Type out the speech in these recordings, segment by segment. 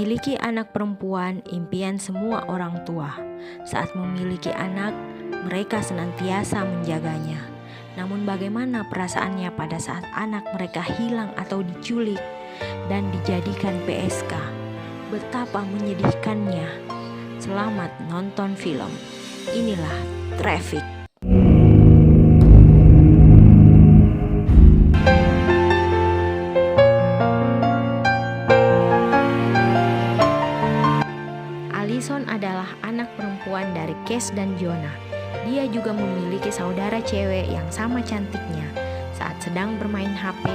Memiliki anak perempuan impian semua orang tua. Saat memiliki anak, mereka senantiasa menjaganya. Namun bagaimana perasaannya pada saat anak mereka hilang atau diculik dan dijadikan PSK? Betapa menyedihkannya. Selamat nonton film. Inilah Traffic. Allison adalah anak perempuan dari Cass dan Jonah. Dia juga memiliki saudara cewek yang sama cantiknya. Saat sedang bermain HP,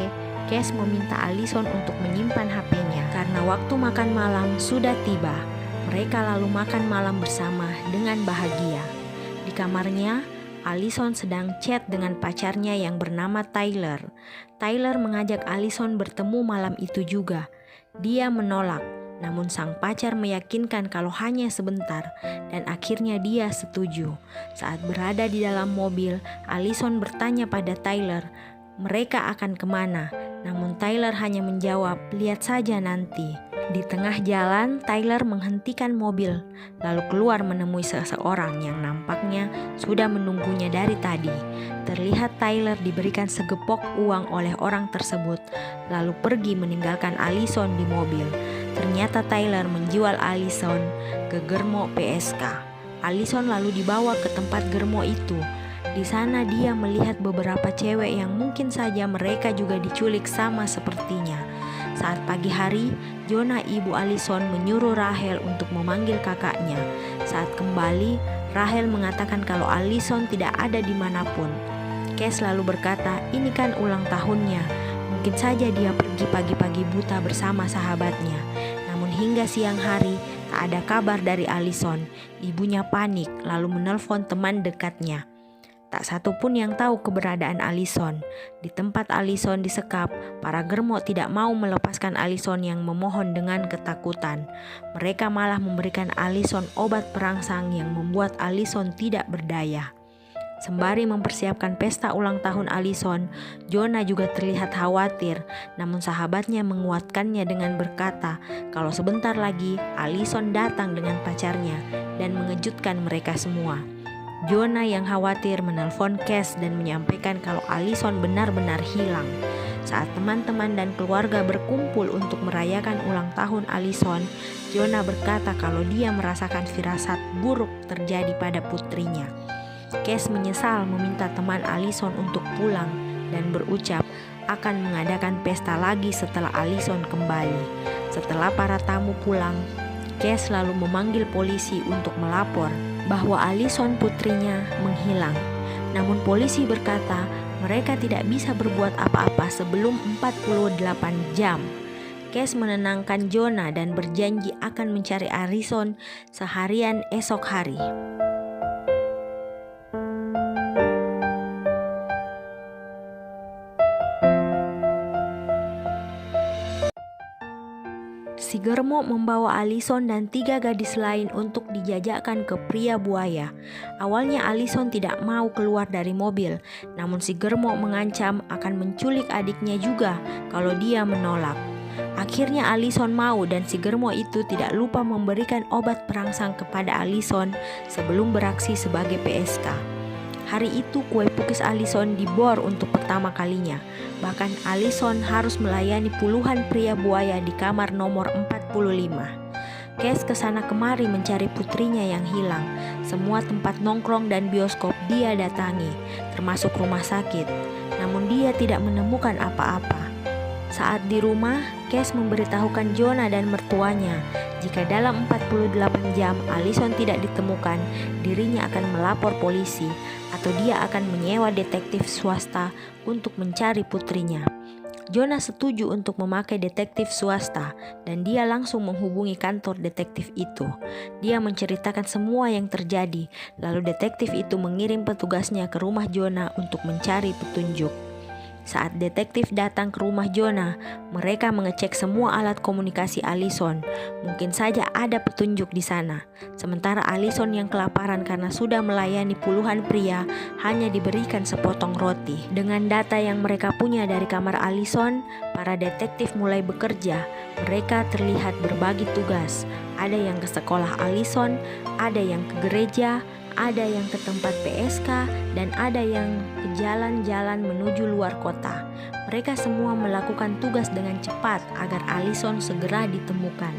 Cass meminta Allison untuk menyimpan HP-nya karena waktu makan malam sudah tiba. Mereka lalu makan malam bersama dengan bahagia. Di kamarnya, Allison sedang chat dengan pacarnya yang bernama Tyler. Tyler mengajak Allison bertemu malam itu juga. Dia menolak. Namun sang pacar meyakinkan kalau hanya sebentar dan akhirnya dia setuju. Saat berada di dalam mobil, Allison bertanya pada Tyler, mereka akan kemana? Namun Tyler hanya menjawab, lihat saja nanti. Di tengah jalan, Tyler menghentikan mobil, lalu keluar menemui seseorang yang nampaknya sudah menunggunya dari tadi. Terlihat Tyler diberikan segepok uang oleh orang tersebut, lalu pergi meninggalkan Allison di mobil. Ternyata Tyler menjual Allison ke Germo PSK. Allison lalu dibawa ke tempat Germo itu. Di sana dia melihat beberapa cewek yang mungkin saja mereka juga diculik sama sepertinya. Saat pagi hari, Jonah ibu Allison menyuruh Rachel untuk memanggil kakaknya. Saat kembali, Rachel mengatakan kalau Allison tidak ada dimanapun. Cass lalu berkata, ini kan ulang tahunnya. Mungkin saja dia pergi pagi-pagi buta bersama sahabatnya. Namun hingga siang hari, tak ada kabar dari Allison. Ibunya panik lalu menelpon teman dekatnya. Tak satu pun yang tahu keberadaan Allison. Di tempat Allison disekap, para Germo tidak mau melepaskan Allison yang memohon dengan ketakutan. Mereka malah memberikan Allison obat perangsang yang membuat Allison tidak berdaya. Sembari mempersiapkan pesta ulang tahun Allison, Jonah juga terlihat khawatir, namun sahabatnya menguatkannya dengan berkata kalau sebentar lagi Allison datang dengan pacarnya dan mengejutkan mereka semua. Jonah yang khawatir menelpon Cass dan menyampaikan kalau Allison benar-benar hilang. Saat teman-teman dan keluarga berkumpul untuk merayakan ulang tahun Allison, Jonah berkata kalau dia merasakan firasat buruk terjadi pada putrinya. Cass menyesal meminta teman Allison untuk pulang dan berucap akan mengadakan pesta lagi setelah Allison kembali. Setelah para tamu pulang, Cass lalu memanggil polisi untuk melapor bahwa Allison putrinya menghilang. Namun polisi berkata mereka tidak bisa berbuat apa-apa sebelum 48 jam. Cass menenangkan Jonah dan berjanji akan mencari Allison seharian esok hari. Si Germo membawa Allison dan 3 gadis lain untuk dijajakkan ke pria buaya. Awalnya Allison tidak mau keluar dari mobil, namun si Germo mengancam akan menculik adiknya juga kalau dia menolak. Akhirnya Allison mau dan si Germo itu tidak lupa memberikan obat perangsang kepada Allison sebelum beraksi sebagai PSK. Hari itu kue pukis Allison dibor untuk pertama kalinya. Bahkan Allison harus melayani puluhan pria buaya di kamar nomor 45. Cass kesana kemari mencari putrinya yang hilang. Semua tempat nongkrong dan bioskop dia datangi, termasuk rumah sakit. Namun dia tidak menemukan apa-apa. Saat di rumah, Cass memberitahukan Jonah dan mertuanya jika dalam 48 jam Allison tidak ditemukan, dirinya akan melapor polisi atau dia akan menyewa detektif swasta untuk mencari putrinya. Jonah setuju untuk memakai detektif swasta dan dia langsung menghubungi kantor detektif itu. Dia menceritakan semua yang terjadi, lalu detektif itu mengirim petugasnya ke rumah Jonah untuk mencari petunjuk. Saat detektif datang ke rumah Jonah, mereka mengecek semua alat komunikasi Allison. Mungkin saja ada petunjuk di sana. Sementara Allison yang kelaparan karena sudah melayani puluhan pria hanya diberikan sepotong roti. Dengan data yang mereka punya dari kamar Allison, para detektif mulai bekerja. Mereka terlihat berbagi tugas. Ada yang ke sekolah Allison, ada yang ke gereja, ada yang ke tempat PSK, dan ada yang ke jalan-jalan menuju luar kota. Mereka semua melakukan tugas dengan cepat agar Allison segera ditemukan.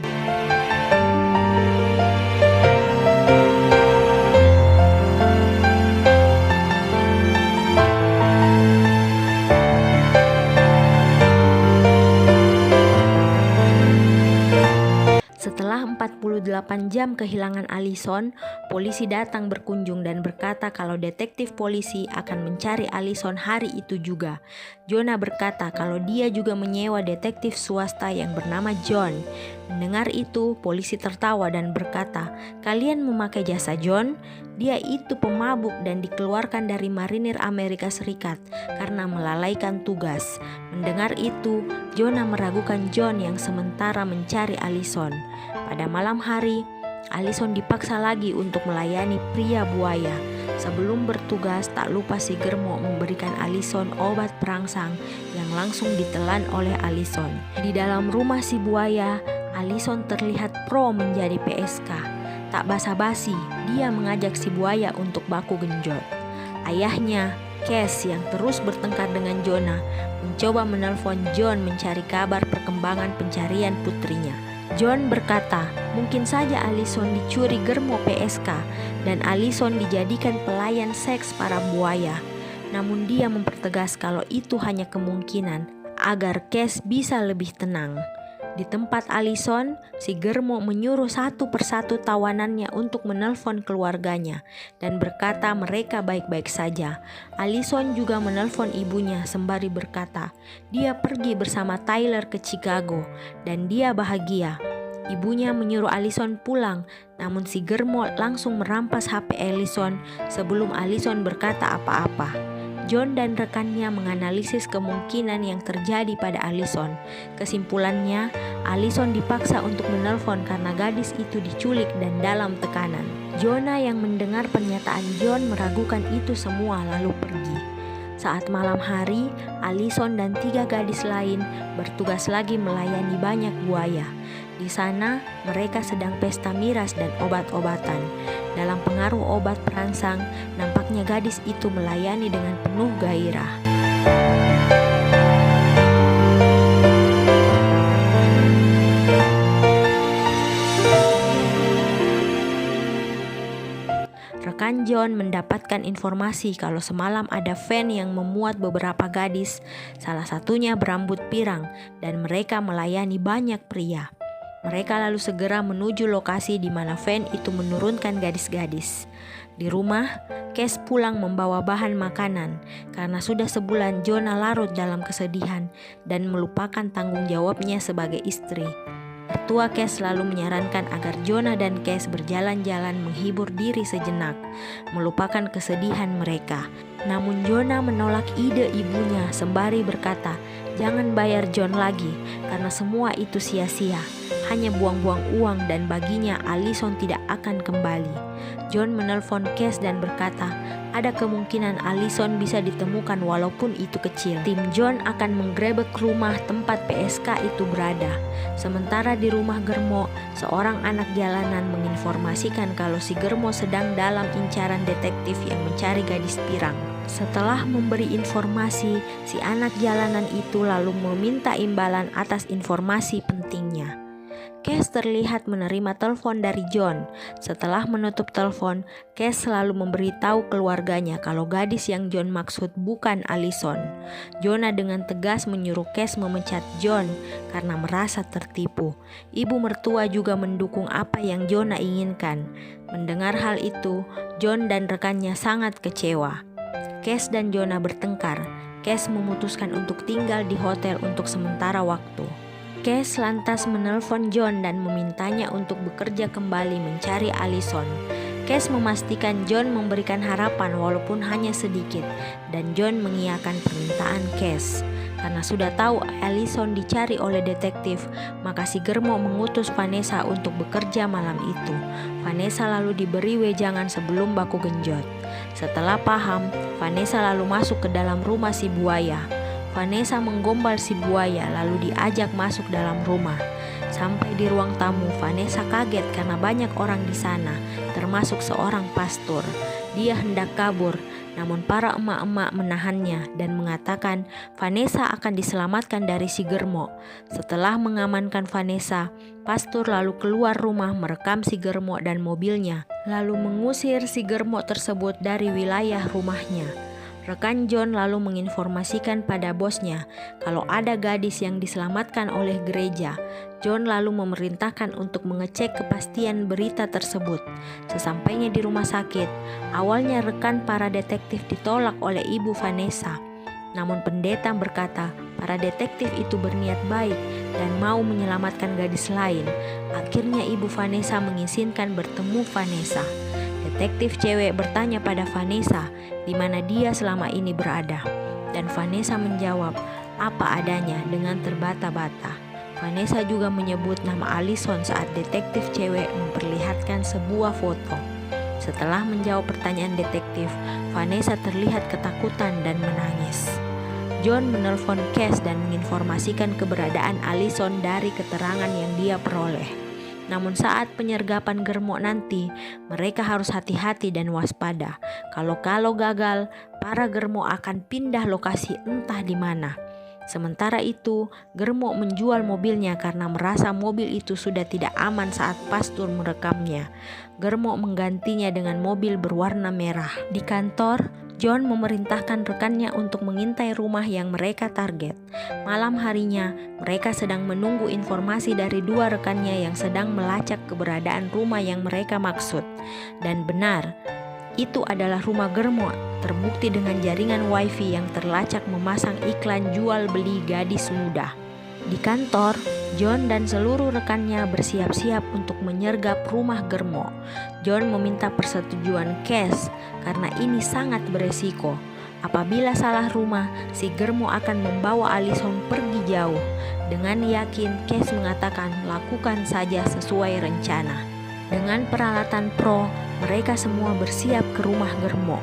Setelah 48 jam kehilangan Allison, polisi datang berkunjung dan berkata kalau detektif polisi akan mencari Allison hari itu juga. Jonah berkata kalau dia juga menyewa detektif swasta yang bernama John. Mendengar itu, polisi tertawa dan berkata, "Kalian memakai jasa John? Dia itu pemabuk dan dikeluarkan dari marinir Amerika Serikat karena melalaikan tugas." Mendengar itu, Jonah meragukan John yang sementara mencari Allison. Pada malam hari, Allison dipaksa lagi untuk melayani pria buaya. Sebelum bertugas, tak lupa si Germo memberikan Allison obat perangsang yang langsung ditelan oleh Allison. Di dalam rumah si buaya, Allison terlihat pro menjadi PSK. Tak basa-basi, dia mengajak si buaya untuk baku genjot. Ayahnya, Cass, yang terus bertengkar dengan Jonah, mencoba menelpon John mencari kabar perkembangan pencarian putrinya. John berkata, mungkin saja Allison dicuri Germo PSK dan Allison dijadikan pelayan seks para buaya. Namun dia mempertegas kalau itu hanya kemungkinan agar Cass bisa lebih tenang. Di tempat Allison, si Germo menyuruh satu persatu tawanannya untuk menelpon keluarganya dan berkata mereka baik-baik saja. Allison juga menelpon ibunya sembari berkata dia pergi bersama Tyler ke Chicago dan dia bahagia. Ibunya menyuruh Allison pulang, namun si Germo langsung merampas HP Allison sebelum Allison berkata apa-apa. John dan rekannya menganalisis kemungkinan yang terjadi pada Allison. Kesimpulannya, Allison dipaksa untuk menelpon karena gadis itu diculik dan dalam tekanan. Jonah yang mendengar pernyataan John meragukan itu semua lalu pergi. Saat malam hari, Allison dan 3 gadis lain bertugas lagi melayani banyak buaya. Di sana, mereka sedang pesta miras dan obat-obatan. Dalam pengaruh obat perangsang, nampaknya gadis itu melayani dengan penuh gairah. Rekan John mendapatkan informasi kalau semalam ada van yang memuat beberapa gadis, salah satunya berambut pirang, dan mereka melayani banyak pria. Mereka lalu segera menuju lokasi di mana van itu menurunkan gadis-gadis. Di rumah, Cass pulang membawa bahan makanan karena sudah sebulan Jonah larut dalam kesedihan dan melupakan tanggung jawabnya sebagai istri. Mertua Cass lalu menyarankan agar Jonah dan Cass berjalan-jalan menghibur diri sejenak, melupakan kesedihan mereka. Namun Jonah menolak ide ibunya sembari berkata, "Jangan bayar John lagi karena semua itu sia-sia. Hanya buang-buang uang dan baginya Allison tidak akan kembali." John menelpon Cass dan berkata, ada kemungkinan Allison bisa ditemukan walaupun itu kecil. Tim John akan menggerebek rumah tempat PSK itu berada. Sementara di rumah Germo, seorang anak jalanan menginformasikan kalau si Germo sedang dalam incaran detektif yang mencari gadis pirang. Setelah memberi informasi, si anak jalanan itu lalu meminta imbalan atas informasi pentingnya. Cass terlihat menerima telepon dari John. Setelah menutup telepon, Cass selalu memberitahu keluarganya kalau gadis yang John maksud bukan Allison. Jonah dengan tegas menyuruh Cass memecat John karena merasa tertipu. Ibu mertua juga mendukung apa yang Jonah inginkan. Mendengar hal itu, John dan rekannya sangat kecewa. Cass dan Jonah bertengkar. Cass memutuskan untuk tinggal di hotel untuk sementara waktu. Cass lantas menelpon John dan memintanya untuk bekerja kembali mencari Allison. Cass memastikan John memberikan harapan walaupun hanya sedikit, dan John mengiyakan permintaan Cass. Karena sudah tahu Allison dicari oleh detektif, maka si Germo mengutus Vanessa untuk bekerja malam itu. Vanessa lalu diberi wejangan sebelum baku genjot. Setelah paham, Vanessa lalu masuk ke dalam rumah si buaya. Vanessa menggombal si buaya lalu diajak masuk dalam rumah. Sampai di ruang tamu, Vanessa kaget karena banyak orang di sana, termasuk seorang pastor. Dia hendak kabur, namun para emak-emak menahannya dan mengatakan Vanessa akan diselamatkan dari si Germo. Setelah mengamankan Vanessa, pastor lalu keluar rumah merekam si Germo dan mobilnya, lalu mengusir si Germo tersebut dari wilayah rumahnya. Rekan John lalu menginformasikan pada bosnya kalau ada gadis yang diselamatkan oleh gereja. John lalu memerintahkan untuk mengecek kepastian berita tersebut. Sesampainya di rumah sakit, awalnya rekan para detektif ditolak oleh ibu Vanessa. Namun pendeta berkata para detektif itu berniat baik dan mau menyelamatkan gadis lain. Akhirnya ibu Vanessa mengizinkan bertemu Vanessa. Detektif cewek bertanya pada Vanessa di mana dia selama ini berada, dan Vanessa menjawab apa adanya dengan terbata-bata. Vanessa juga menyebut nama Allison saat detektif cewek memperlihatkan sebuah foto. Setelah menjawab pertanyaan detektif, Vanessa terlihat ketakutan dan menangis. John menelpon Cass dan menginformasikan keberadaan Allison dari keterangan yang dia peroleh. Namun saat penyergapan Germo nanti, mereka harus hati-hati dan waspada. Kalau gagal, para Germo akan pindah lokasi entah di mana. Sementara itu, Germo menjual mobilnya karena merasa mobil itu sudah tidak aman saat pastor merekamnya. Germo menggantinya dengan mobil berwarna merah. Di kantor, John memerintahkan rekannya untuk mengintai rumah yang mereka target. Malam harinya, mereka sedang menunggu informasi dari dua rekannya yang sedang melacak keberadaan rumah yang mereka maksud. Dan benar, itu adalah rumah Germo, terbukti dengan jaringan wifi yang terlacak memasang iklan jual beli gadis muda. Di kantor, John dan seluruh rekannya bersiap-siap untuk menyergap rumah Germo. John meminta persetujuan Cass karena ini sangat beresiko. Apabila salah rumah, si Germo akan membawa Allison pergi jauh. Dengan yakin, Cass mengatakan lakukan saja sesuai rencana. Dengan peralatan pro, mereka semua bersiap ke rumah Germo.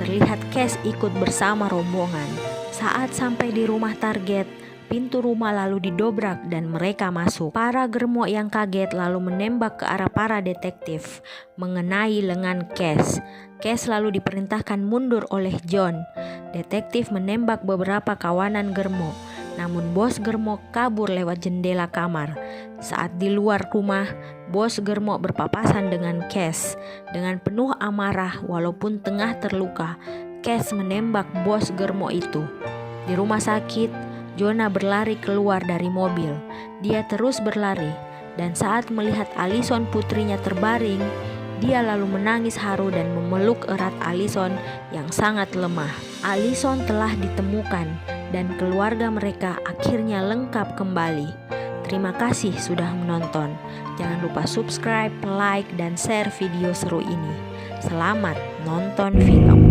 Terlihat Cass ikut bersama rombongan. Saat sampai di rumah target, pintu rumah lalu didobrak dan mereka masuk. Para Germo yang kaget lalu menembak ke arah para detektif, mengenai lengan Cass. Cass lalu diperintahkan mundur oleh John. Detektif menembak beberapa kawanan Germo, namun bos Germo kabur lewat jendela kamar. Saat di luar rumah, bos Germo berpapasan dengan Cass. Dengan penuh amarah walaupun tengah terluka, Cass menembak bos Germo itu. Di rumah sakit, Jonah berlari keluar dari mobil. Dia terus berlari, dan saat melihat Allison putrinya terbaring, dia lalu menangis haru dan memeluk erat Allison yang sangat lemah. Allison telah ditemukan dan keluarga mereka akhirnya lengkap kembali. Terima kasih sudah menonton. Jangan lupa subscribe, like, dan share video seru ini. Selamat nonton film.